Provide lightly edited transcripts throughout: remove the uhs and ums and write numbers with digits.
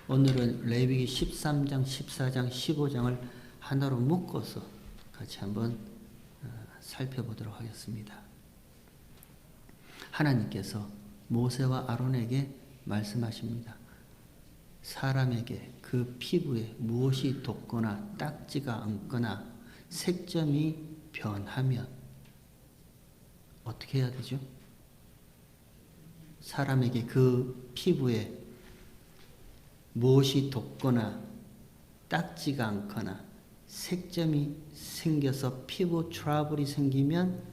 오늘은 레위기 13장, 14장, 15장을 하나로 묶어서 같이 한번 살펴보도록 하겠습니다. 하나님께서 모세와 아론에게 말씀하십니다. 사람에게 그 피부에 무엇이 돋거나 딱지가 얹거나 색점이 변하면 어떻게 해야 되죠? 사람에게 그 피부에 무엇이 돋거나 딱지가 않거나 색점이 생겨서 피부 트러블이 생기면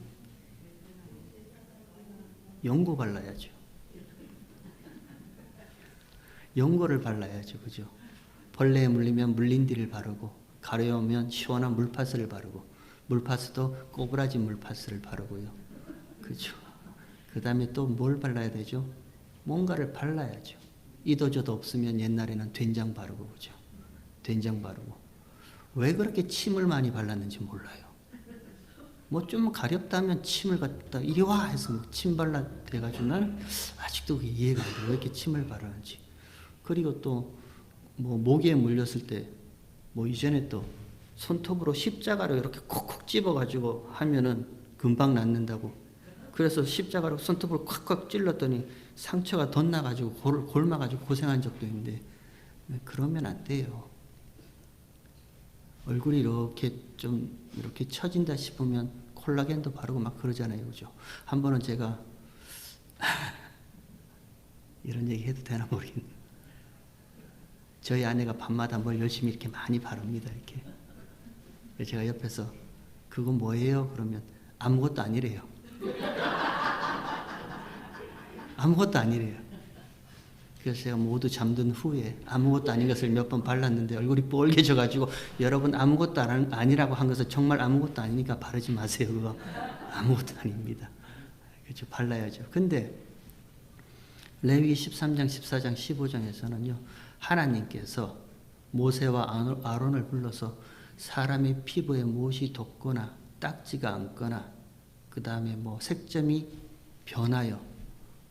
연고 발라야죠. 연고를 발라야죠. 그죠? 벌레에 물리면 물린디를 바르고, 가려우면 시원한 물파스를 바르고, 물파스도 꼬부라진 물파스를 바르고요. 그죠? 그 다음에 또 뭘 발라야 되죠? 뭔가를 발라야죠. 이도저도 없으면 옛날에는 된장 바르고, 그죠? 된장 바르고. 왜 그렇게 침을 많이 발랐는지 몰라요. 뭐 좀 가렵다면 침을 갖다 이리 와 해서 침 발라 대가지고 나는 아직도 그게 이해가 안 돼. 왜 이렇게 침을 바르는지. 그리고 또 뭐 모기에 물렸을 때 뭐 이전에 또 손톱으로 십자가로 이렇게 콕콕 집어가지고 하면은 금방 낫는다고. 그래서 십자가로 손톱으로 콱콱 찔렀더니 상처가 덧나가지고 골마가지고 고생한 적도 있는데 그러면 안 돼요. 얼굴이 이렇게 좀 이렇게 처진다 싶으면 콜라겐도 바르고 막 그러잖아요. 그죠? 한 번은 제가 이런 얘기 해도 되나 모르겠네요. 저희 아내가 밤마다 뭘 열심히 이렇게 많이 바릅니다. 이렇게. 제가 옆에서 그건 뭐예요? 그러면 아무것도 아니래요. 아무것도 아니래요. 그래서 제가 모두 잠든 후에 아무것도 아닌 것을 몇 번 발랐는데 얼굴이 뻘개져가지고 여러분 아무것도 아니라고 한 것은 정말 아무것도 아니니까 바르지 마세요. 그거 아무것도 아닙니다. 그렇죠. 발라야죠. 근데 레위기 13장, 14장, 15장에서는요. 하나님께서 모세와 아론을 불러서 사람의 피부에 무엇이 돋거나 딱지가 않거나 그 다음에 뭐 색점이 변하여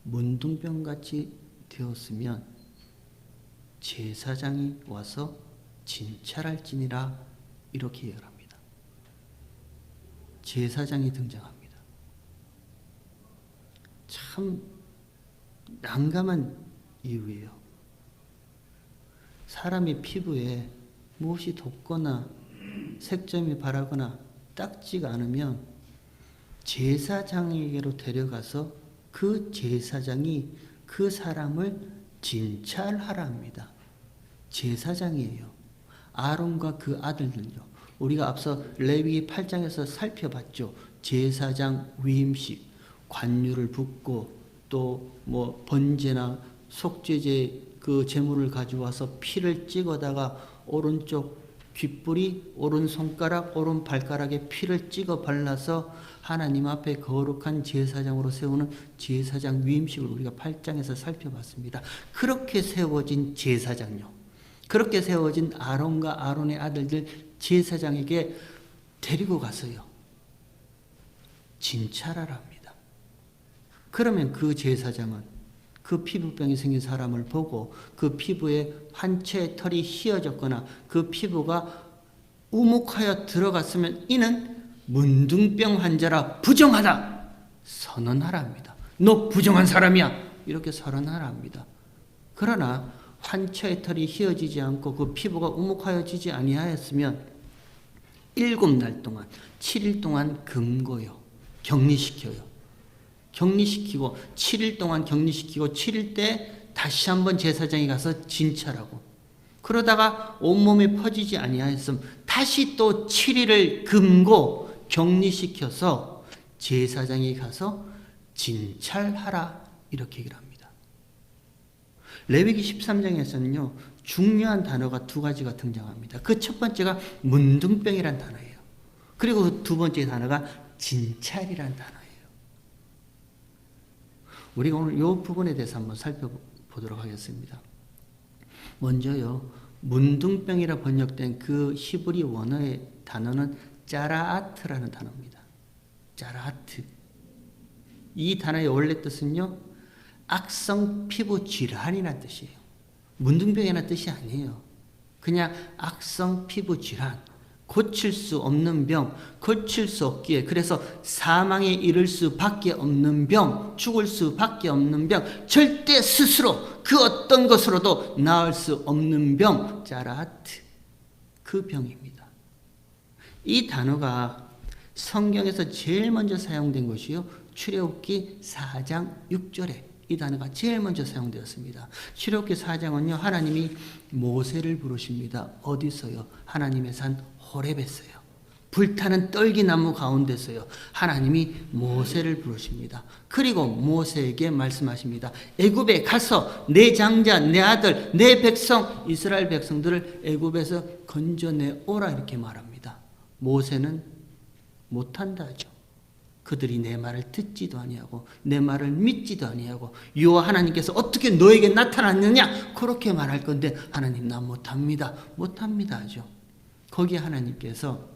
문둥병같이 되었으면 제사장이 와서 진찰할지니라 이렇게 예언합니다. 제사장이 등장합니다. 참 난감한 이유예요. 사람의 피부에 무엇이 돋거나 색점이 바라거나 딱지가 않으면 제사장에게로 데려가서 그 제사장이 그 사람을 진찰하라 합니다. 제사장이에요. 아론과 그 아들들요. 우리가 앞서 레위기 8장에서 살펴봤죠. 제사장 위임식, 관유를 붓고 또 뭐 번제나 속죄제 그 제물을 가져와서 피를 찍어다가 오른쪽 귓불이 오른손가락 오른발가락에 피를 찍어 발라서 하나님 앞에 거룩한 제사장으로 세우는 제사장 위임식을 우리가 8장에서 살펴봤습니다. 그렇게 세워진 제사장요. 그렇게 세워진 아론과 아론의 아들들 제사장에게 데리고 가서요. 진찰하라 합니다. 그러면 그 제사장은 그 피부병이 생긴 사람을 보고 그 피부에 한 채의 털이 휘어졌거나 그 피부가 우묵하여 들어갔으면 이는 문둥병 환자라 부정하다 선언하라 합니다. 너 부정한 사람이야 이렇게 선언하라 합니다. 그러나 한 채의 털이 휘어지지 않고 그 피부가 우묵하여지지 아니하였으면 7날 동안 7일 동안 금고요. 격리시켜요. 격리시키고 7일 동안 격리시키고 7일 때 다시 한번 제사장이 가서 진찰하고 그러다가 온몸에 퍼지지 아니하였음 다시 또 7일을 금고 격리시켜서 제사장이 가서 진찰하라 이렇게 얘기를 합니다. 레위기 13장에서는요. 중요한 단어가 2가지가 등장합니다. 그 첫 번째가 문둥병이란 단어예요. 그리고 두 번째 단어가 진찰이란 단어예요. 우리가 오늘 이 부분에 대해서 한번 살펴보도록 하겠습니다. 먼저요, 문둥병이라 번역된 그 히브리 원어의 단어는 짜라아트라는 단어입니다. 짜라아트. 이 단어의 원래 뜻은요, 악성 피부 질환이라는 뜻이에요. 문둥병이라는 뜻이 아니에요. 그냥 악성 피부 질환, 고칠 수 없는 병, 고칠 수 없기에 그래서 사망에 이를 수밖에 없는 병, 죽을 수밖에 없는 병, 절대 스스로 그 어떤 것으로도 나을 수 없는 병, 짜라하트, 그 병입니다. 이 단어가 성경에서 제일 먼저 사용된 것이요, 출애굽기 4장 6절에 이 단어가 제일 먼저 사용되었습니다. 출애굽기 4장은요, 하나님이 모세를 부르십니다. 어디서요? 하나님의 산 호렙에서요. 불타는 떨기나무 가운데서요. 하나님이 모세를 부르십니다. 그리고 모세에게 말씀하십니다. 애굽에 가서 내 장자, 내 아들, 내 백성, 이스라엘 백성들을 애굽에서 건져내오라 이렇게 말합니다. 모세는 못한다 하죠. 그들이 내 말을 듣지도 아니하고 내 말을 믿지도 아니하고 여호와 하나님께서 어떻게 너에게 나타났느냐 그렇게 말할 건데 하나님 나 못합니다. 못합니다 하죠. 거기에 하나님께서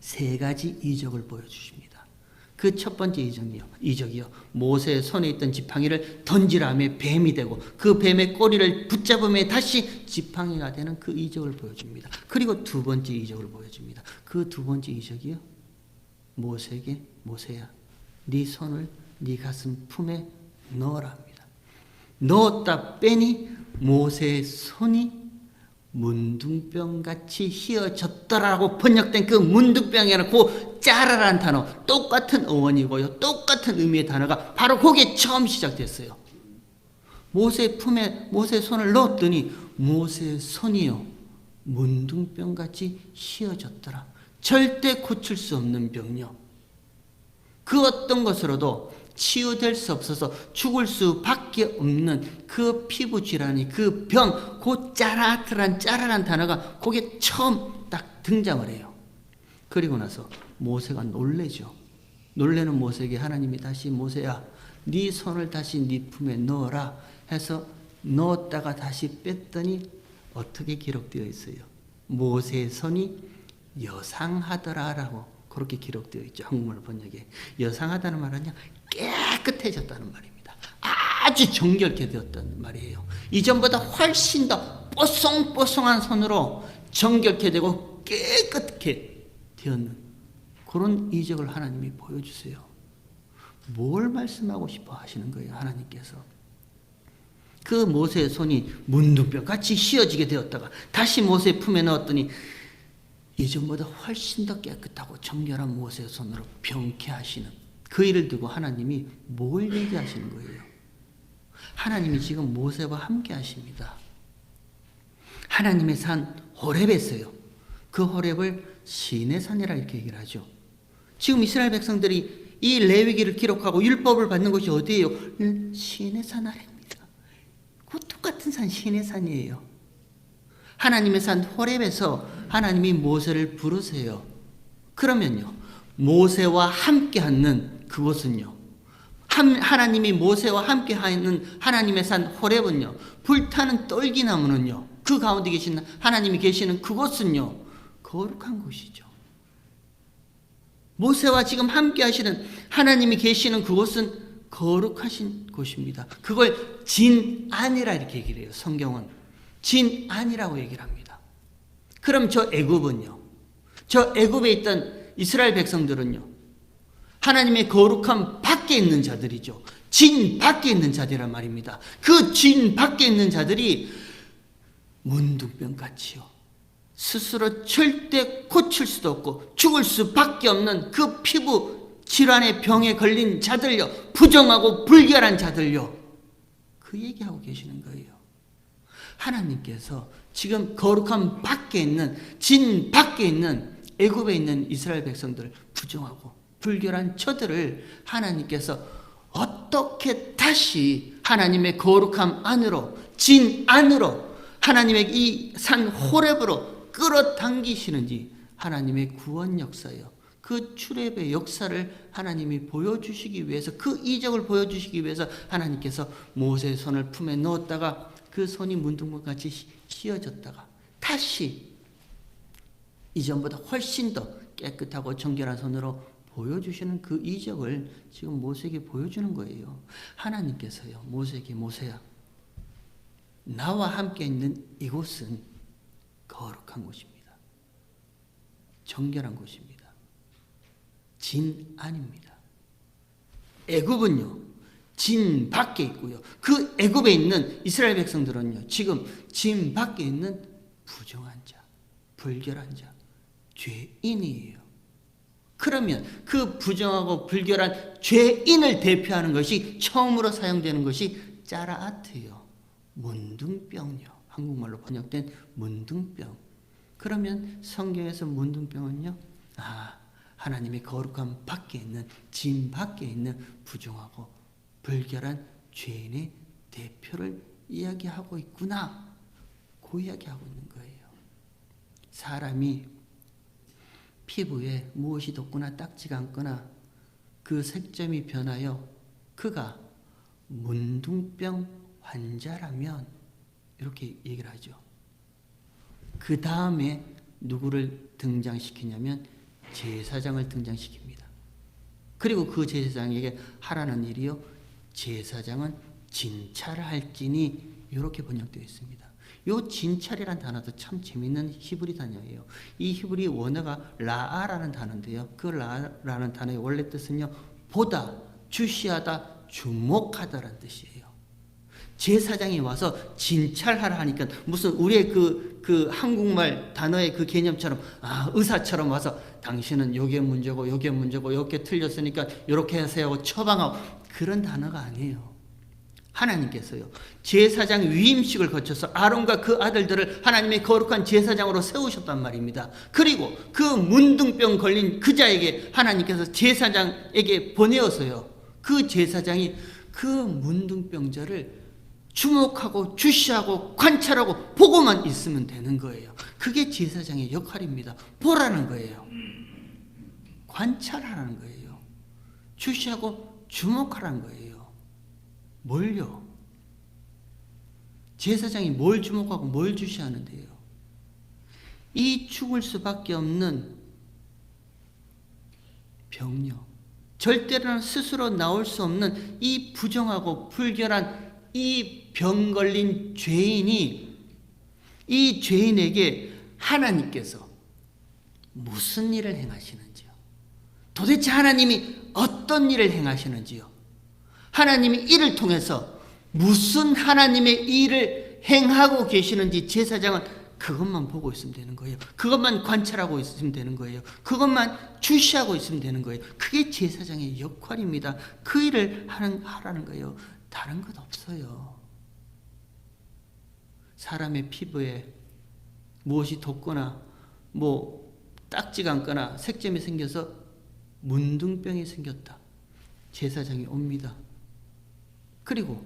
세 가지 이적을 보여주십니다. 그 첫 번째 이적이요. 모세의 손에 있던 지팡이를 던지라며 뱀이 되고 그 뱀의 꼬리를 붙잡으며 다시 지팡이가 되는 그 이적을 보여줍니다. 그리고 두 번째 이적을 보여줍니다. 그 두 번째 이적이요. 모세에게 모세야 네 손을 네 가슴 품에 넣으라 합니다. 넣었다 빼니 모세의 손이 문둥병같이 휘어졌더라고 번역된 그 문둥병이라는 그 짜라란 단어, 똑같은 어원이고요, 똑같은 의미의 단어가 바로 거기에 처음 시작됐어요. 모세의 품에 모세의 손을 넣었더니 모세의 손이요 문둥병같이 휘어졌더라. 절대 고칠 수 없는 병요. 그 어떤 것으로도 치유될 수 없어서 죽을 수밖에 없는 그 피부 질환이 그 병, 그 짜라란 단어가 거기에 처음 딱 등장을 해요. 그리고 나서 모세가 놀래죠. 놀래는 모세에게 하나님이 다시 모세야 네 손을 다시 네 품에 넣어라 해서 넣었다가 다시 뺐더니 어떻게 기록되어 있어요? 모세의 손이 여상하더라라고 그렇게 기록되어 있죠. 한국말 번역에. 여상하다는 말은요, 깨끗해졌다는 말입니다. 아주 정결케 되었다는 말이에요. 이전보다 훨씬 더 뽀송뽀송한 손으로 정결케 되고 깨끗게 되었는 그런 이적을 하나님이 보여주세요. 뭘 말씀하고 싶어 하시는 거예요, 하나님께서? 그 모세의 손이 문둥병같이 휘어지게 되었다가 다시 모세의 품에 넣었더니 예전보다 훨씬 더 깨끗하고 정결한 모세의 손으로 병쾌하시는 그 일을 두고 하나님이 뭘 얘기하시는 거예요? 하나님이 지금 모세와 함께 하십니다. 하나님의 산 호렙에서요. 그 호렙을 신의 산이라 이렇게 얘기를 하죠. 지금 이스라엘 백성들이 이 레위기를 기록하고 율법을 받는 곳이 어디예요? 신의 산 아래입니다. 그 똑같은 산 신의 산이에요. 하나님의 산 호렙에서 하나님이 모세를 부르세요. 그러면요, 모세와 함께하는 그곳은요, 하나님이 모세와 함께하는 하나님의 산 호렙은요, 불타는 떨기나무는요, 그 가운데 계신 하나님이 계시는 그곳은요, 거룩한 곳이죠. 모세와 지금 함께하시는 하나님이 계시는 그곳은 거룩하신 곳입니다. 그걸 진안이라 이렇게 얘기를 해요. 성경은. 진안이라고 얘기를 합니다. 그럼 저 애굽은요? 저 애굽에 있던 이스라엘 백성들은요? 하나님의 거룩함 밖에 있는 자들이죠. 진 밖에 있는 자들이란 말입니다. 그 진 밖에 있는 자들이 문둥병같이요. 스스로 절대 고칠 수도 없고 죽을 수밖에 없는 그 피부 질환의 병에 걸린 자들요. 부정하고 불결한 자들요. 그 얘기하고 계시는 거예요. 하나님께서 지금 거룩함 밖에 있는 진 밖에 있는 애굽에 있는 이스라엘 백성들 부정하고 불결한 저들을 하나님께서 어떻게 다시 하나님의 거룩함 안으로 진 안으로 하나님의 이 산 호렙으로 끌어당기시는지 하나님의 구원 역사요. 그 출애굽의 역사를 하나님이 보여주시기 위해서 그 이적을 보여주시기 위해서 하나님께서 모세의 손을 품에 넣었다가 그 손이 문둥병같이 휘어졌다가 다시 이전보다 훨씬 더 깨끗하고 정결한 손으로 보여주시는 그 이적을 지금 모세에게 보여주는 거예요. 하나님께서요, 모세에게 모세야, 나와 함께 있는 이곳은 거룩한 곳입니다. 정결한 곳입니다. 진 안입니다. 애굽은요, 진 밖에 있고요. 그 애굽에 있는 이스라엘 백성들은요, 지금 진 밖에 있는 부정한 자, 불결한 자, 죄인이에요. 그러면 그 부정하고 불결한 죄인을 대표하는 것이 처음으로 사용되는 것이 짜라아트요. 문둥병요. 한국말로 번역된 문둥병. 그러면 성경에서 문둥병은요, 하나님의 거룩함 밖에 있는, 진 밖에 있는 부정하고 불결한 죄인의 대표를 이야기하고 있구나. 그 이야기하고 있는 거예요. 사람이 피부에 무엇이 돋거나 딱지가 않거나 그 색점이 변하여 그가 문둥병 환자라면 이렇게 얘기를 하죠. 그 다음에 누구를 등장시키냐면 제사장을 등장시킵니다. 그리고 그 제사장에게 하라는 일이요, 제사장은 진찰할지니, 이렇게 번역되어 있습니다. 요 진찰이란 단어도 참 재밌는 히브리 단어예요. 이 히브리 원어가 라아라는 단어인데요. 그 라아라는 단어의 원래 뜻은요, 보다, 주시하다, 주목하다라는 뜻이에요. 제사장이 와서 진찰하라 하니까 무슨 우리의 그 한국말 단어의 그 개념처럼, 의사처럼 와서 당신은 요게 문제고 요게 문제고 요게 틀렸으니까 요렇게 하세요 하고 처방하고, 그런 단어가 아니에요. 하나님께서요, 제사장 위임식을 거쳐서 아론과 그 아들들을 하나님의 거룩한 제사장으로 세우셨단 말입니다. 그리고 그 문둥병 걸린 그 자에게 하나님께서 제사장에게 보내어서요, 그 제사장이 그 문둥병자를 주목하고 주시하고 관찰하고 보고만 있으면 되는 거예요. 그게 제사장의 역할입니다. 보라는 거예요. 관찰하라는 거예요. 주시하고 주목하라는 거예요. 뭘요? 제사장이 뭘 주목하고 뭘 주시하는데요? 이 죽을 수밖에 없는 병녀, 절대로는 스스로 나올 수 없는 이 부정하고 불결한 이 병 걸린 죄인이, 이 죄인에게 하나님께서 무슨 일을 행하시는지요? 도대체 하나님이 어떤 일을 행하시는지요? 하나님이 이를 통해서 무슨 하나님의 일을 행하고 계시는지 제사장은 그것만 보고 있으면 되는 거예요. 그것만 관찰하고 있으면 되는 거예요. 그것만 주시하고 있으면 되는 거예요. 그게 제사장의 역할입니다. 그 일을 하라는 거예요. 다른 것 없어요. 사람의 피부에 무엇이 돋거나 딱지가 않거나 색점이 생겨서 문둥병이 생겼다. 제사장이 옵니다. 그리고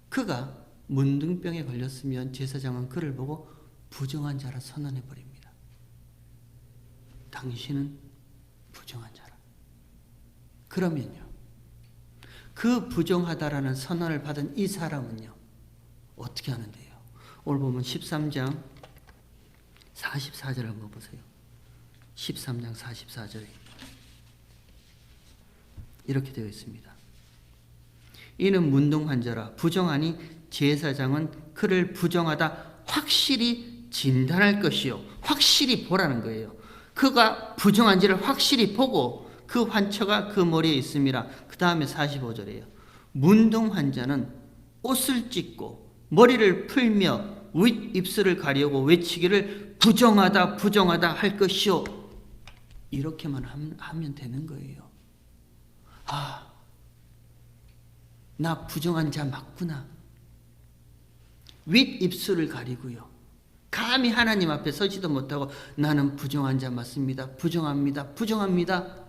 그가 문둥병에 걸렸으면 제사장은 그를 보고 부정한 자라 선언해 버립니다. 당신은 부정한 자라. 그러면요, 그 부정하다라는 선언을 받은 이 사람은요, 어떻게 하는데요? 오늘 보면 13장 44절 한번 보세요. 13장 44절에 이렇게 되어 있습니다. 이는 문둥한 자라. 부정하니 제사장은 그를 부정하다 확실히 진단할 것이요, 확실히 보라는 거예요. 그가 부정한지를 확실히 보고 그 환처가 그 머리에 있음이라. 그 다음에 45절이에요. 문둥한 자는 옷을 찢고 머리를 풀며 윗입술을 가리우고 외치기를 부정하다 부정하다 할 것이요. 이렇게만 하면 되는 거예요. 나 부정한 자 맞구나. 윗입술을 가리고요, 감히 하나님 앞에 서지도 못하고 나는 부정한 자 맞습니다, 부정합니다, 부정합니다,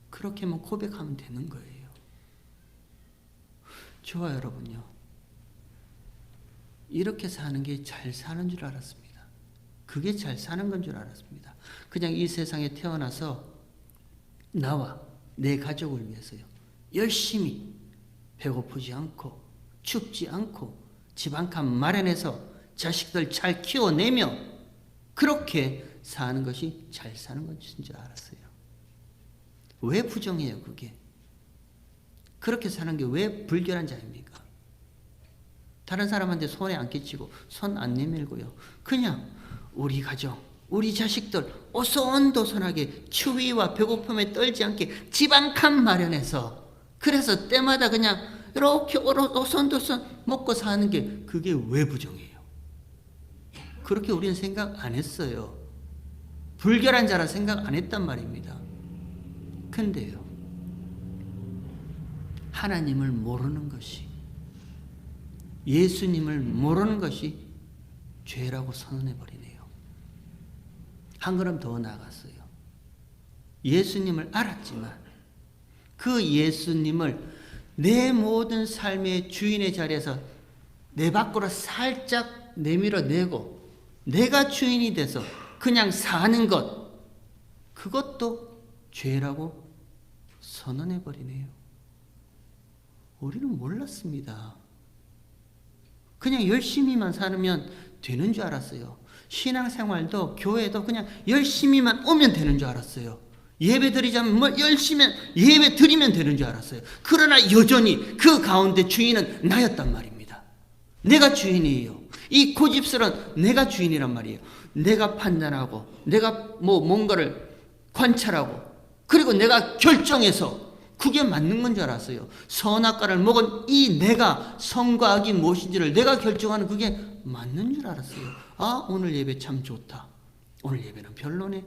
그렇게만 고백하면 되는 거예요. 저와 여러분요, 이렇게 사는 게 잘 사는 줄 알았습니다. 그게 잘 사는 건 줄 알았습니다. 그냥 이 세상에 태어나서 나와 내 가족을 위해서요, 열심히 배고프지 않고 춥지 않고 집 한 칸 마련해서 자식들 잘 키워내며 그렇게 사는 것이 잘 사는 것인 줄 알았어요. 왜 부정해요, 그게? 그렇게 사는 게 왜 불결한 자입니까? 다른 사람한테 손에 안 끼치고 손 안 내밀고요. 그냥 우리 가정, 우리 자식들 오손도손하게 추위와 배고픔에 떨지 않게 집 한 칸 마련해서, 그래서 때마다 그냥 이렇게 오손도손 먹고 사는 게 그게 왜 부정이에요? 그렇게 우리는 생각 안 했어요. 불결한 자라 생각 안 했단 말입니다. 근데요, 하나님을 모르는 것이, 예수님을 모르는 것이 죄라고 선언해버리네요. 한 걸음 더 나아갔어요. 예수님을 알았지만 그 예수님을 내 모든 삶의 주인의 자리에서 내 밖으로 살짝 내밀어내고 내가 주인이 돼서 그냥 사는 것, 그것도 죄라고 선언해버리네요. 우리는 몰랐습니다. 그냥 열심히만 살면 되는 줄 알았어요. 신앙생활도 교회도 그냥 열심히만 오면 되는 줄 알았어요. 예배 드리자면 뭐 열심히 예배 드리면 되는 줄 알았어요. 그러나 여전히 그 가운데 주인은 나였단 말입니다. 내가 주인이에요. 이 고집스러운 내가 주인이란 말이에요. 내가 판단하고 내가 뭔가를 관찰하고 그리고 내가 결정해서 그게 맞는 건 줄 알았어요. 선악과를 먹은 이 내가 선과 악이 무엇인지를 내가 결정하는 그게 맞는 줄 알았어요. 아, 오늘 예배 참 좋다. 오늘 예배는 별로네.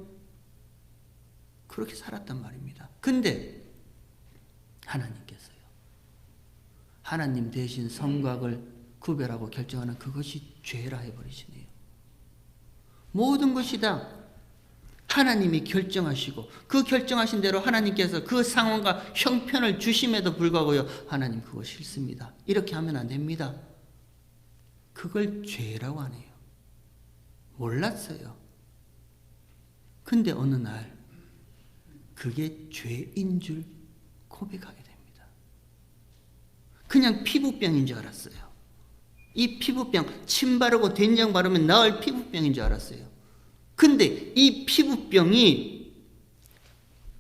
그렇게 살았단 말입니다. 근데 하나님께서요, 하나님 대신 선과 악을 구별하고 결정하는 그것이 죄라 해버리시네요. 모든 것이 다 하나님이 결정하시고 그 결정하신 대로 하나님께서 그 상황과 형편을 주심에도 불구하고요, 하나님 그거 싫습니다. 이렇게 하면 안 됩니다. 그걸 죄라고 하네요. 몰랐어요. 근데 어느 날 그게 죄인 줄 고백하게 됩니다. 그냥 피부병인 줄 알았어요. 이 피부병, 침 바르고 된장 바르면 나을 피부병인 줄 알았어요. 근데 이 피부병이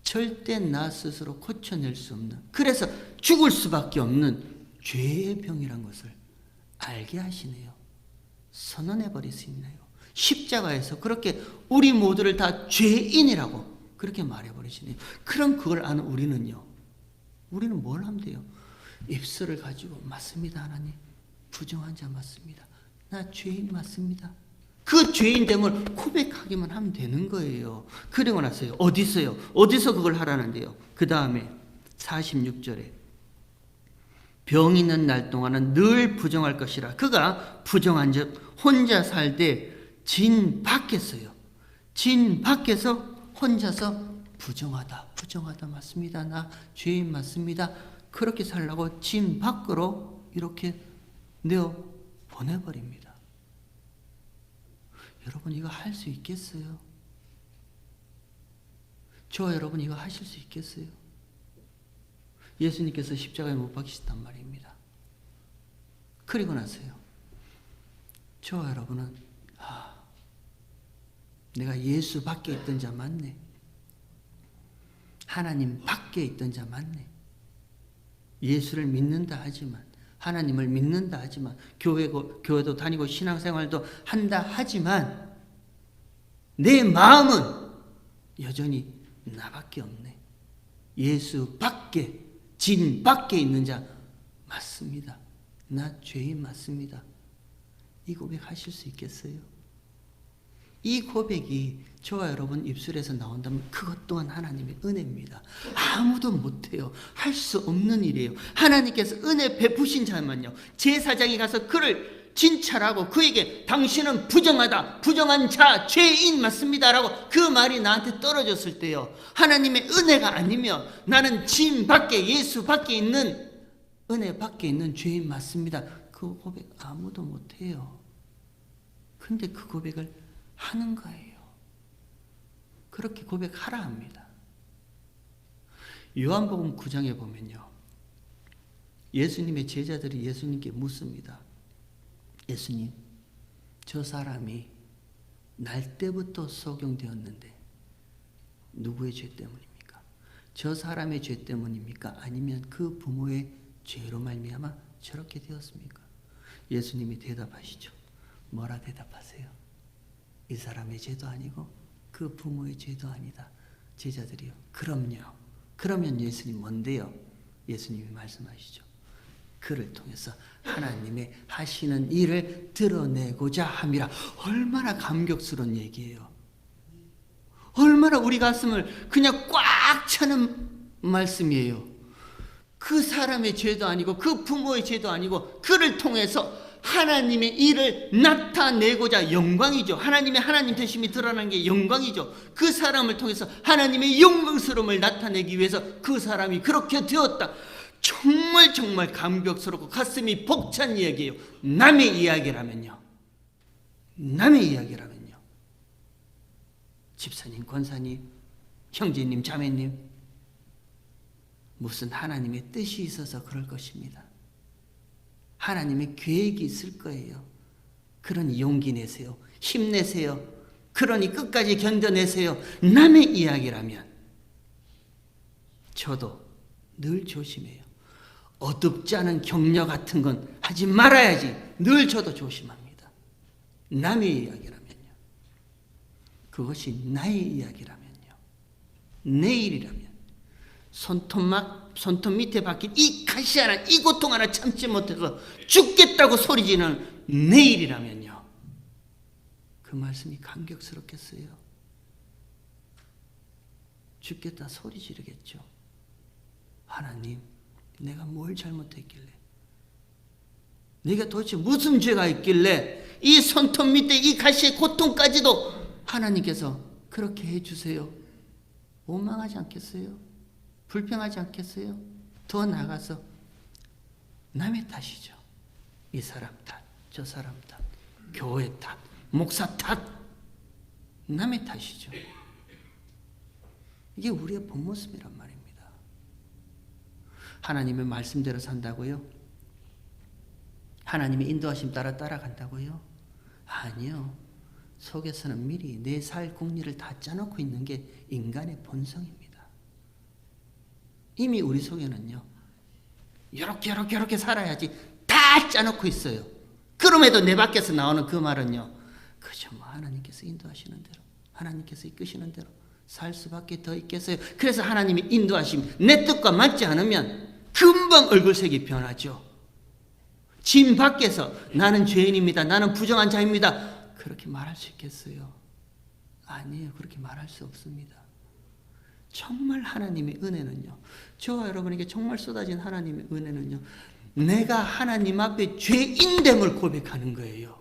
절대 나 스스로 고쳐낼 수 없는, 그래서 죽을 수밖에 없는 죄의 병이란 것을 알게 하시네요. 선언해버릴 수 있나요? 십자가에서 그렇게 우리 모두를 다 죄인이라고 그렇게 말해버리시네요. 그럼 그걸 아는 우리는요, 우리는 뭘 하면 돼요? 입술을 가지고 맞습니다 하나님, 부정한 자 맞습니다, 나 죄인 맞습니다, 그 죄인됨을 고백하기만 하면 되는 거예요. 그리고 나서요, 어디서요? 어디서 그걸 하라는데요? 그 다음에 46절에 병 있는 날 동안은 늘 부정할 것이라. 그가 부정한 즉 혼자 살되 진 밖에서요, 진 밖에서 혼자서 부정하다, 부정하다 맞습니다, 나 죄인 맞습니다, 그렇게 살라고 진 밖으로 이렇게 내어 보내버립니다. 여러분 이거 할 수 있겠어요? 저와 여러분 이거 하실 수 있겠어요? 예수님께서 십자가에 못 박히셨단 말입니다. 그리고 나서요, 저와 여러분은 내가 예수 밖에 있던 자 맞네, 하나님 밖에 있던 자 맞네, 예수를 믿는다 하지만, 하나님을 믿는다 하지만, 교회도 다니고 신앙생활도 한다 하지만 내 마음은 여전히 나밖에 없네, 예수 밖에, 진 밖에 있는 자 맞습니다, 나 죄인 맞습니다. 이 고백 하실 수 있겠어요? 이 고백이 저와 여러분 입술에서 나온다면 그것 또한 하나님의 은혜입니다. 아무도 못해요. 할 수 없는 일이에요. 하나님께서 은혜 베푸신 자만요, 제사장이 가서 그를 진찰하고 그에게 당신은 부정하다, 부정한 자, 죄인 맞습니다 라고 그 말이 나한테 떨어졌을 때요, 하나님의 은혜가 아니면 나는 진 밖에, 예수 밖에 있는, 은혜 밖에 있는 죄인 맞습니다, 그 고백 아무도 못해요. 근데 그 고백을 하는 거예요. 그렇게 고백하라 합니다. 요한복음 9장에 보면요, 예수님의 제자들이 예수님께 묻습니다. 예수님, 저 사람이 날 때부터 소경되었는데 누구의 죄 때문입니까? 저 사람의 죄 때문입니까? 아니면 그 부모의 죄로 말미암아 저렇게 되었습니까? 예수님이 대답하시죠. 뭐라 대답하세요? 이 사람의 죄도 아니고 그 부모의 죄도 아니다. 제자들이요. 그럼요. 그러면 예수님 뭔데요? 예수님이 말씀하시죠. 그를 통해서 하나님의 하시는 일을 드러내고자 함이라. 얼마나 감격스러운 얘기예요. 얼마나 우리 가슴을 그냥 꽉 차는 말씀이에요. 그 사람의 죄도 아니고 그 부모의 죄도 아니고 그를 통해서 하나님의 일을 나타내고자 영광이죠. 하나님의 하나님 되심이 드러나는 게 영광이죠. 그 사람을 통해서 하나님의 영광스러움을 나타내기 위해서 그 사람이 그렇게 되었다. 정말 정말 감격스럽고 가슴이 벅찬 이야기예요. 남의 이야기라면요. 남의 이야기라면요. 집사님, 권사님, 형제님, 자매님, 무슨 하나님의 뜻이 있어서 그럴 것입니다. 하나님의 계획이 있을 거예요. 그러니 용기 내세요. 힘내세요. 그러니 끝까지 견뎌내세요. 남의 이야기라면 저도 늘 조심해요. 어둡지 않은 격려 같은 건 하지 말아야지. 늘 저도 조심합니다. 남의 이야기라면요. 그것이 나의 이야기라면요. 내 일이라면 손톱 밑에 박힌 이 가시 하나, 이 고통 하나 참지 못해서 죽겠다고 소리지는 내 일이라면요. 그 말씀이 감격스럽겠어요. 죽겠다 소리 지르겠죠. 하나님, 내가 뭘 잘못했길래, 내가 도대체 무슨 죄가 있길래 이 손톱 밑에 이 가시의 고통까지도 하나님께서 그렇게 해주세요. 원망하지 않겠어요? 불평하지 않겠어요? 더 나아가서 남의 탓이죠. 이 사람 탓, 저 사람 탓, 교회 탓, 목사 탓, 남의 탓이죠. 이게 우리의 본 모습이란 말입니다. 하나님의 말씀대로 산다고요? 하나님의 인도하심 따라 따라간다고요? 아니요. 속에서는 미리 내 살 궁리를 다 짜놓고 있는 게 인간의 본성입니다. 이미 우리 속에는요, 이렇게 살아야지 다 짜놓고 있어요. 그럼에도 내 밖에서 나오는 그 말은요, 그저 뭐 하나님께서 인도하시는 대로, 하나님께서 이끄시는 대로 살 수밖에 더 있겠어요. 그래서 하나님이 인도하심 내 뜻과 맞지 않으면 금방 얼굴색이 변하죠. 짐 밖에서 나는 죄인입니다, 나는 부정한 자입니다, 그렇게 말할 수 있겠어요? 아니에요. 그렇게 말할 수 없습니다. 정말 하나님의 은혜는요, 저와 여러분에게 정말 쏟아진 하나님의 은혜는요, 내가 하나님 앞에 죄인됨을 고백하는 거예요.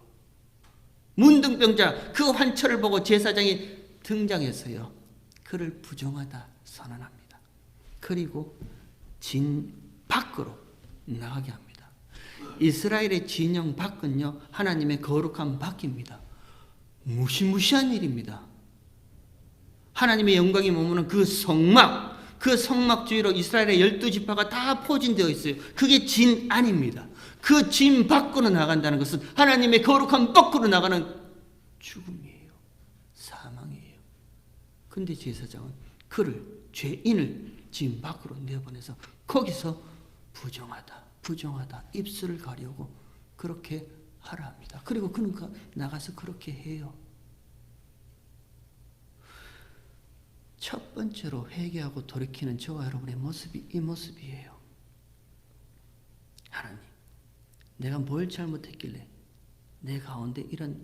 문둥병자 그 환처를 보고 제사장이 등장해서요, 그를 부정하다 선언합니다. 그리고 진 밖으로 나가게 합니다. 이스라엘의 진영 밖은요, 하나님의 거룩한 밖입니다. 무시무시한 일입니다. 하나님의 영광이 머무는 그 성막, 그 성막 주위로 이스라엘의 12지파가 다 포진되어 있어요. 그게 진 안입니다. 그 진 밖으로 나간다는 것은 하나님의 거룩한 밖으로 나가는 죽음이에요. 사망이에요. 근데 제사장은 그를, 죄인을 진 밖으로 내보내서 거기서 부정하다 입술을 가려고 그렇게 하라 합니다. 그리고 그는 나가서 그렇게 해요. 첫 번째로 회개하고 돌이키는 저와 여러분의 모습이 이 모습이에요. 하나님, 내가 뭘 잘못했길래 내 가운데 이런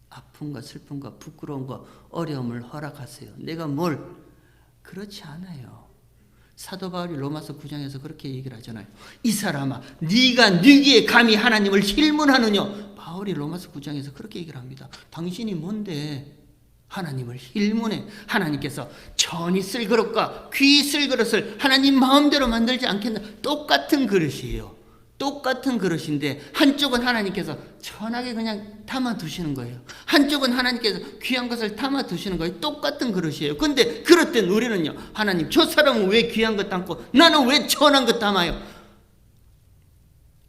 아픔과 슬픔과 부끄러움과 어려움을 허락하세요. 내가 뭘, 그렇지 않아요. 사도 바울이 로마서 9장에서 그렇게 얘기를 하잖아요. 이 사람아, 네가 네기에 감히 하나님을 힐문하느냐. 바울이 로마서 9장에서 그렇게 얘기를 합니다. 당신이 뭔데 하나님을 힐문해. 하나님께서 천이 쓸 그릇과 귀 쓸 그릇을 하나님 마음대로 만들지 않겠나. 똑같은 그릇이에요. 똑같은 그릇인데 한쪽은 하나님께서 천하게 그냥 담아두시는 거예요. 한쪽은 하나님께서 귀한 것을 담아두시는 거예요. 똑같은 그릇이에요. 근데 그럴 땐 우리는요, 하나님, 저 사람은 왜 귀한 것 담고 나는 왜 천한 것 담아요?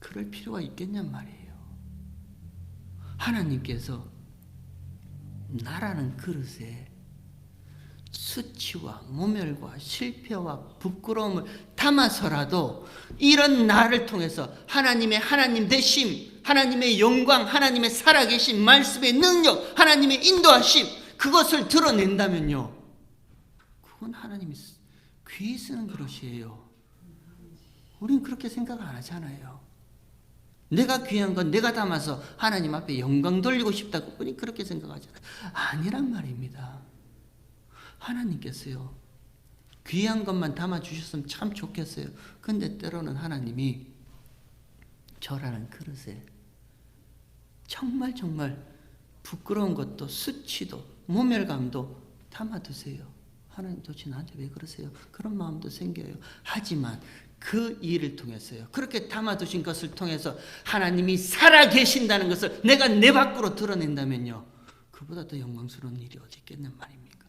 그럴 필요가 있겠냔 말이에요. 하나님께서 나라는 그릇에 수치와 모멸과 실패와 부끄러움을 담아서라도 이런 나를 통해서 하나님의 하나님 되심, 하나님의 영광, 하나님의 살아계신 말씀의 능력, 하나님의 인도하심, 그것을 드러낸다면요, 그건 하나님이 귀히 쓰는 그릇이에요. 우린 그렇게 생각 안 하잖아요. 내가 귀한 건 내가 담아서 하나님 앞에 영광 돌리고 싶다고 우리 그렇게 생각하잖아요. 아니란 말입니다. 하나님께서요, 귀한 것만 담아주셨으면 참 좋겠어요. 근데 때로는 하나님이 저라는 그릇에 정말 부끄러운 것도 수치도 모멸감도 담아두세요. 하나님 도대체 나한테 왜 그러세요? 그런 마음도 생겨요. 하지만 그 일을 통해서요, 그렇게 담아두신 것을 통해서 하나님이 살아계신다는 것을 내가 내 밖으로 드러낸다면요, 그보다 더 영광스러운 일이 어디 있겠냔 말입니까?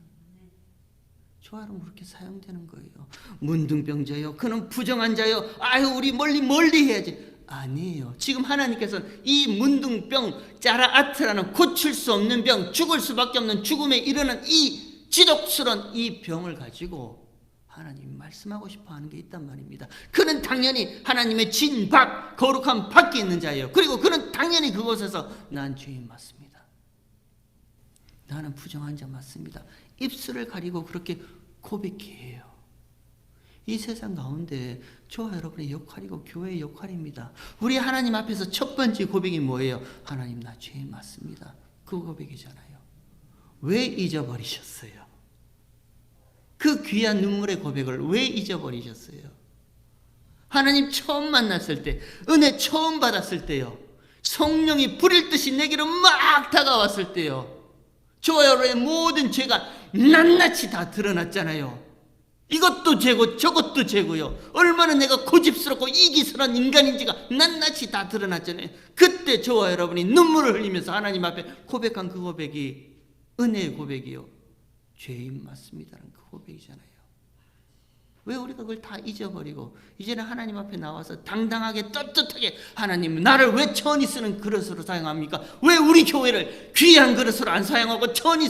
조화로 그렇게 사용되는 거예요. 문둥병자요, 그는 부정한 자요, 아유 우리 멀리 해야지. 아니에요. 지금 하나님께서는 이 문둥병 짜라아트라는 고칠 수 없는 병, 죽을 수밖에 없는 죽음에 이르는 이 지독스러운 이 병을 가지고 하나님이 말씀하고 싶어 하는 게 있단 말입니다. 그는 당연히 하나님의 진박, 거룩한 밖에 있는 자예요. 그리고 그는 당연히 그곳에서 난 죄인 맞습니다, 나는 부정한 자 맞습니다, 입술을 가리고 그렇게 고백해요. 이 세상 가운데 저와 여러분의 역할이고 교회의 역할입니다. 우리 하나님 앞에서 첫 번째 고백이 뭐예요? 하나님 나 죄인 맞습니다. 그 고백이잖아요. 왜 잊어버리셨어요? 그 귀한 눈물의 고백을 왜 잊어버리셨어요? 하나님 처음 만났을 때, 은혜 처음 받았을 때요, 성령이 불일 듯이 내게로 막 다가왔을 때요, 저와 여러분의 모든 죄가 낱낱이 다 드러났잖아요. 이것도 죄고 저것도 죄고요, 얼마나 내가 고집스럽고 이기스러운 인간인지가 낱낱이 다 드러났잖아요. 그때 저와 여러분이 눈물을 흘리면서 하나님 앞에 고백한 그 고백이 은혜의 고백이요, 죄인 맞습니다라는 그 고백이잖아요. 왜 우리가 그걸 다 잊어버리고 이제는 하나님 앞에 나와서 당당하게 떳떳하게 하나님 나를 왜 천히 쓰는 그릇으로 사용합니까? 왜 우리 교회를 귀한 그릇으로 안 사용하고 천히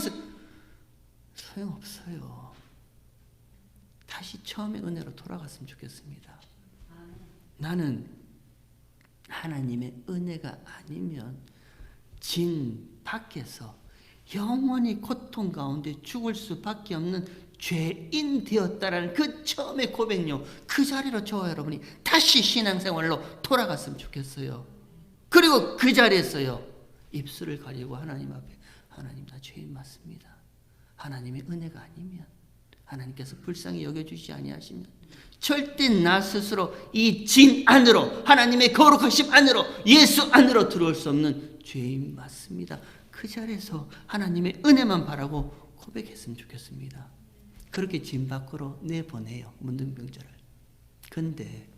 소용없어요. 다시 처음의 은혜로 돌아갔으면 좋겠습니다. 나는 하나님의 은혜가 아니면 진 밖에서 영원히 고통 가운데 죽을 수밖에 없는 죄인 되었다라는 그 처음의 고백요, 그 자리로 저와 여러분이 다시 신앙생활로 돌아갔으면 좋겠어요. 그리고 그 자리에서요, 입술을 가리고 하나님 앞에 하나님 나 죄인 맞습니다, 하나님의 은혜가 아니면, 하나님께서 불쌍히 여겨주시지 아니하시면 절대 나 스스로 이 진 안으로, 하나님의 거룩하심 안으로, 예수 안으로 들어올 수 없는 죄인 맞습니다. 그 자리에서 하나님의 은혜만 바라고 고백했으면 좋겠습니다. 그렇게 진 밖으로 내보내요, 문둥병자를. 근데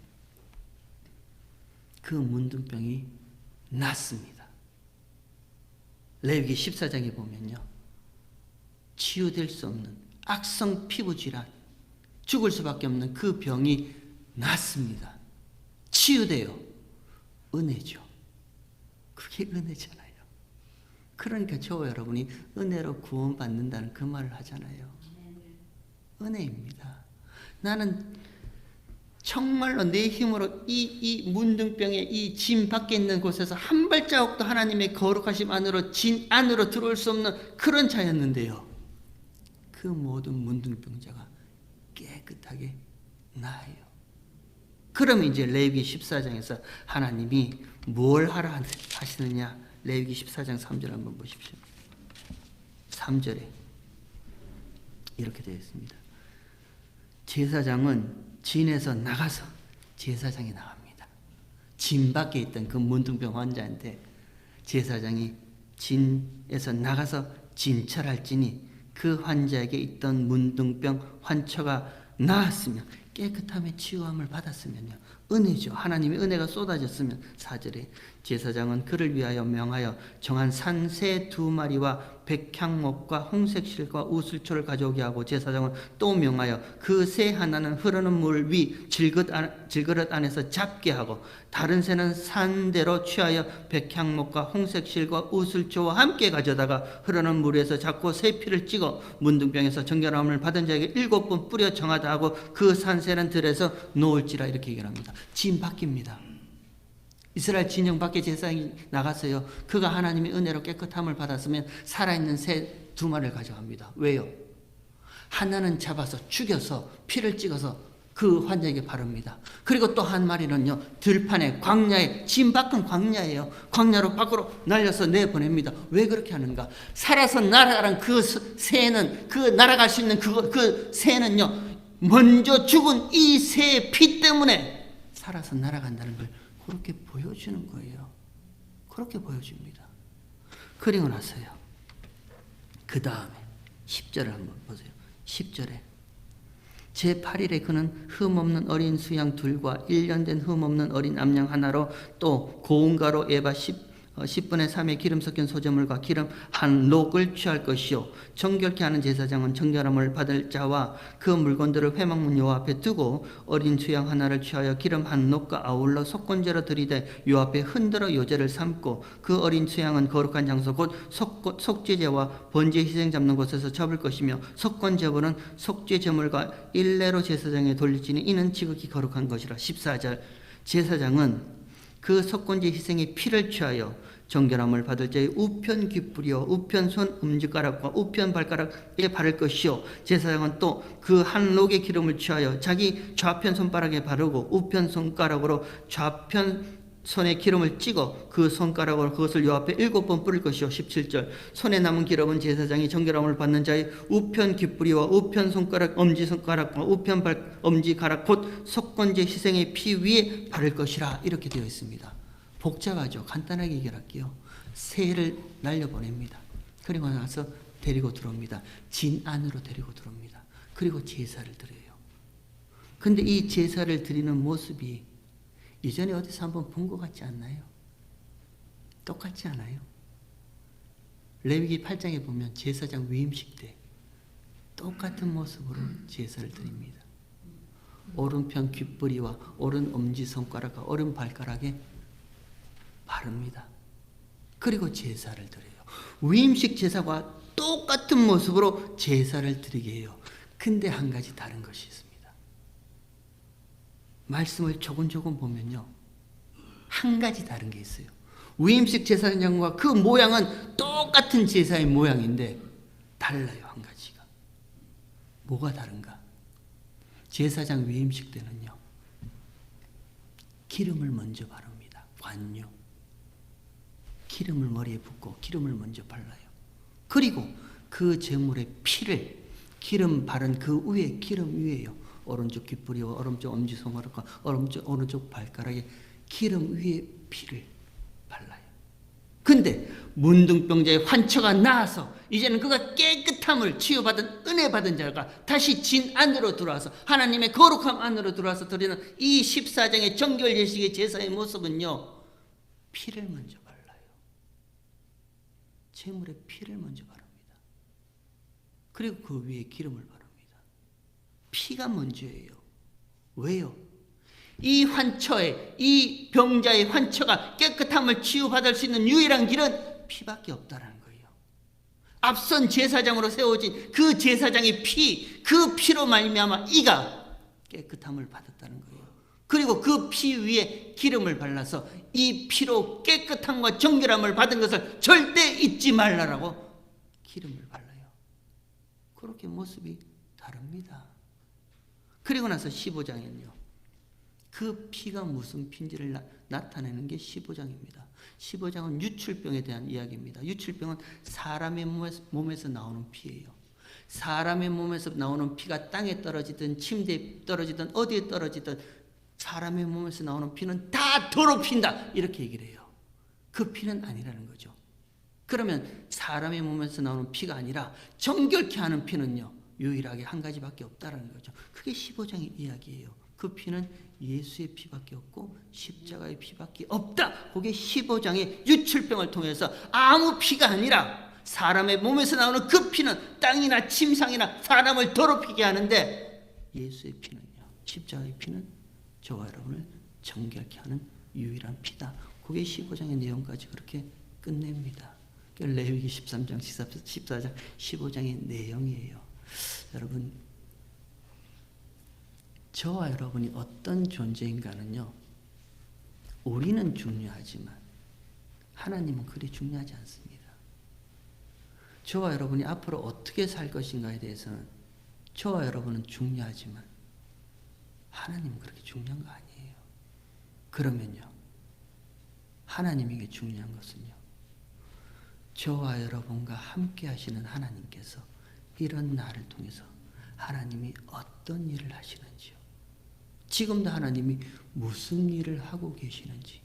그 문둥병이 낫습니다. 레위기 14장에 보면요, 치유될 수 없는 악성 피부 질환, 죽을 수밖에 없는 그 병이 낫습니다. 치유돼요. 은혜죠. 그게 은혜잖아요. 그러니까 저와 여러분이 은혜로 구원받는다는 그 말을 하잖아요. 은혜입니다. 나는 정말로 내 힘으로 이 문둥병의 이 진 밖에 있는 곳에서 한 발자국도 하나님의 거룩하심 안으로, 진 안으로 들어올 수 없는 그런 자였는데요, 그 모든 문둥병자가 깨끗하게 나아요. 그럼 이제 레위기 14장에서 하나님이 뭘 하라 하시느냐? 레위기 14장 3절 한번 보십시오. 3절에 이렇게 되어 있습니다. 제사장은 진에서 나가서 제사장이 나갑니다. 진 밖에 있던 그 문둥병 환자한테 제사장이 진에서 나가서 진찰할지니 그 환자에게 있던 문둥병 환처가 나았으면, 깨끗함의 치유함을 받았으면요, 은혜죠. 하나님의 은혜가 쏟아졌으면 4절에 제사장은 그를 위하여 명하여 정한 산새 2마리와 백향목과 홍색실과 우슬초를 가져오게 하고, 제사장은 또 명하여 그 새 하나는 흐르는 물 위 질그릇 안에서 잡게 하고, 다른 새는 산대로 취하여 백향목과 홍색실과 우슬초와 함께 가져다가 흐르는 물에서 잡고 새 피를 찍어 문둥병에서 정결함을 받은 자에게 7번 뿌려 정하다 하고, 그 산새는 들에서 놓을지라. 이렇게 얘기합니다. 진 바뀝니다. 이스라엘 진영 밖에 제사장이 나갔어요. 그가 하나님의 은혜로 깨끗함을 받았으면 살아있는 새 2마리를 가져갑니다. 왜요? 하나는 잡아서 죽여서 피를 찍어서 그 환자에게 바릅니다. 그리고 또 한 마리는요, 들판에 광야에, 진 밖은 광야예요. 광야로 밖으로 날려서 내보냅니다. 왜 그렇게 하는가? 살아서 날아가는 그 새는, 그 날아갈 수 있는 그 새는요, 먼저 죽은 이 새의 피 때문에 살아서 날아간다는 걸 그렇게 보여주는 거예요. 그렇게 보여줍니다. 그리고 나서요, 그 다음에 10절을 한번 보세요. 10절에 제8일에 그는 흠없는 어린 수양 2과 1년 된 흠없는 어린 암양 하나로, 또 고운 가루 에바 10분의 3의 기름 섞인 소재물과 기름 한 녹을 취할 것이요, 정결케 하는 제사장은 정결함을 받을 자와 그 물건들을 회막문 요 앞에 두고 어린 수양 하나를 취하여 기름 한 녹과 아울러 속건제로 들이대 요 앞에 흔들어 요제를 삼고, 그 어린 수양은 거룩한 장소 곧 속죄제와 번제 희생 잡는 곳에서 잡을 것이며, 속건제물은 속죄제물과 일례로 제사장에 돌릴지니 이는 지극히 거룩한 것이라. 14절 제사장은 그 속건제 희생의 피를 취하여 정결함을 받을 자의 우편 귓불이요 우편 손 엄지가락과 우편 발가락에 바를 것이요, 제사장은 또 그 한 녹의 기름을 취하여 자기 좌편 손바닥에 바르고 우편 손가락으로 좌편 손에 기름을 찍어 그 손가락으로 그것을 요 앞에 7번 뿌릴 것이요. 17절 손에 남은 기름은 제사장이 정결함을 받는 자의 우편 귓불이와 우편 손가락 엄지손가락과 우편 엄지가락 곧 속건제 희생의 피 위에 바를 것이라. 이렇게 되어 있습니다. 복잡하죠. 간단하게 얘기할게요. 새를 날려보냅니다. 그리고 나서 데리고 들어옵니다. 진 안으로 데리고 들어옵니다. 그리고 제사를 드려요. 근데 이 제사를 드리는 모습이 이전에 어디서 한번 본 것 같지 않나요? 똑같지 않아요? 레위기 8장에 보면 제사장 위임식 때 똑같은 모습으로 제사를 드립니다. 오른편 귓불이와 오른 엄지손가락과 오른 발가락에 바릅니다. 그리고 제사를 드려요. 위임식 제사와 똑같은 모습으로 제사를 드리게 해요. 근데 한 가지 다른 것이 있습니다. 말씀을 조금 보면요, 한 가지 다른 게 있어요. 위임식 제사장과 그 모양은 똑같은 제사의 모양인데 달라요. 한 가지가. 뭐가 다른가? 제사장 위임식 때는요, 기름을 먼저 바릅니다. 관유. 기름을 머리에 붓고 기름을 먼저 발라요. 그리고 그 제물의 피를 기름 바른 그 위에, 기름 위에요, 오른쪽 귓불이와 오른쪽 엄지손가락과 오른쪽 발가락에 기름 위에 피를 발라요. 근데 문둥병자의 환처가 나아서 이제는 그가 깨끗함을 치유받은 은혜 받은 자가 다시 진 안으로 들어와서 하나님의 거룩함 안으로 들어와서 드리는 이 14장의 정결 예식의 제사의 모습은요, 피를 먼저 발라요. 제물의 피를 먼저 바릅니다. 그리고 그 위에 기름을 바릅니다. 피가 먼저예요. 왜요? 이 환처에, 이 병자의 환처가 깨끗함을 치유받을 수 있는 유일한 길은 피밖에 없다라는 거예요. 앞선 제사장으로 세워진 그 제사장의 피, 그 피로 말미암아 이가 깨끗함을 받았다는 거예요. 그리고 그 피 위에 기름을 발라서 이 피로 깨끗함과 정결함을 받은 것을 절대 잊지 말라라고 기름을 발라요. 그렇게 모습이 다릅니다. 그리고 나서 15장에는요. 그 피가 무슨 피인지를 나타내는 게 15장입니다. 15장은 유출병에 대한 이야기입니다. 유출병은 사람의 몸에서 나오는 피예요. 사람의 몸에서 나오는 피가 땅에 떨어지든 침대에 떨어지든 어디에 떨어지든 사람의 몸에서 나오는 피는 다 더럽힌다. 이렇게 얘기를 해요. 그 피는 아니라는 거죠. 그러면 사람의 몸에서 나오는 피가 아니라 정결케 하는 피는요, 유일하게 한 가지밖에 없다라는 거죠. 그게 15장의 이야기예요. 그 피는 예수의 피밖에 없고 십자가의 피밖에 없다. 그게 15장의 유출병을 통해서 아무 피가 아니라 사람의 몸에서 나오는 그 피는 땅이나 침상이나 사람을 더럽히게 하는데, 예수의 피는요, 십자가의 피는 저와 여러분을 정결케 하는 유일한 피다. 그게 15장의 내용까지 그렇게 끝냅니다. 레위기 13장, 14장, 15장의 내용이에요. 여러분, 저와 여러분이 어떤 존재인가는요, 우리는 중요하지만 하나님은 그리 중요하지 않습니다. 저와 여러분이 앞으로 어떻게 살 것인가에 대해서는 저와 여러분은 중요하지만 하나님은 그렇게 중요한 거 아니에요. 그러면요, 하나님에게 중요한 것은요, 저와 여러분과 함께 하시는 하나님께서 이런 날을 통해서 하나님이 어떤 일을 하시는지요, 지금도 하나님이 무슨 일을 하고 계시는지,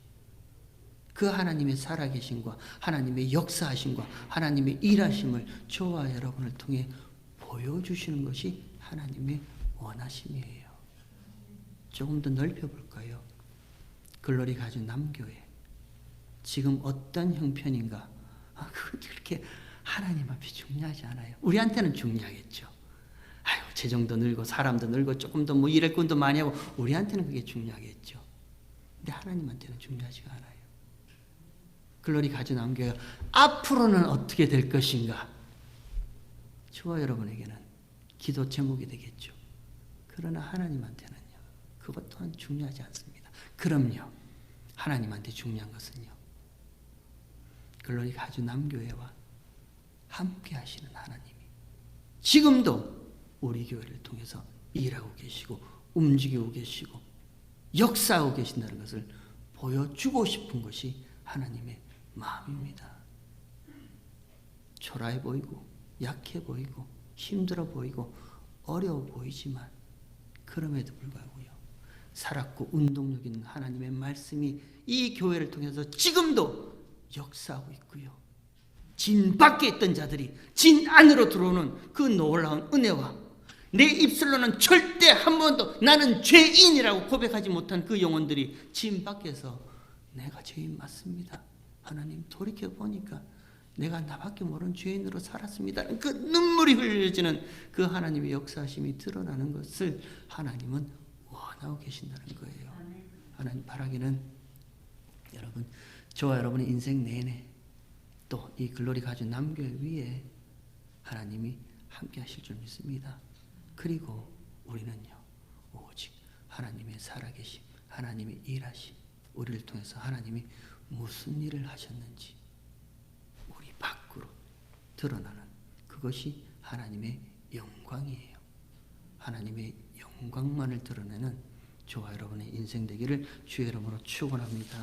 그 하나님의 살아계심과 하나님의 역사하심과 하나님의 일하심을 저와 여러분을 통해 보여주시는 것이 하나님의 원하심이에요. 조금 더 넓혀볼까요? 글로리 가진 남교회, 지금 어떤 형편인가, 그렇게 하나님 앞에 중요하지 않아요. 우리한테는 중요하겠죠. 아유, 재정도 늘고 사람도 늘고 조금 더 뭐 일할 건도 많이 하고, 우리한테는 그게 중요하겠죠. 근데 하나님한테는 중요하지가 않아요. 글로리 가진 남교회가 앞으로는 어떻게 될 것인가, 저와 여러분에게는 기도 제목이 되겠죠. 그러나 하나님한테는요, 그것 또한 중요하지 않습니다. 그럼요, 하나님한테 중요한 것은요, 글로리 가진 남교회와 함께 하시는 하나님이 지금도 우리 교회를 통해서 일하고 계시고 움직이고 계시고 역사하고 계신다는 것을 보여주고 싶은 것이 하나님의 마음입니다. 초라해 보이고 약해 보이고 힘들어 보이고 어려워 보이지만, 그럼에도 불구하고요, 살았고 운동력 있는 하나님의 말씀이 이 교회를 통해서 지금도 역사하고 있고요, 진 밖에 있던 자들이 진 안으로 들어오는 그 놀라운 은혜와 내 입술로는 절대 한 번도 나는 죄인이라고 고백하지 못한 그 영혼들이 진 밖에서 내가 죄인 맞습니다, 하나님 돌이켜보니까 내가 나밖에 모르는 죄인으로 살았습니다, 그 눈물이 흘려지는 그 하나님의 역사심이 드러나는 것을 하나님은 원하고 계신다는 거예요. 하나님 바라기는 여러분, 저와 여러분의 인생 내내 또 이 글로리 가진 남교회 위에 하나님이 함께 하실 줄 믿습니다. 그리고 우리는요, 오직 하나님의 살아계심, 하나님의 일하심, 우리를 통해서 하나님이 무슨 일을 하셨는지 우리 밖으로 드러나는 그것이 하나님의 영광이에요. 하나님의 영광만을 드러내는 저와 여러분의 인생 되기를 주의 이름으로 축원합니다.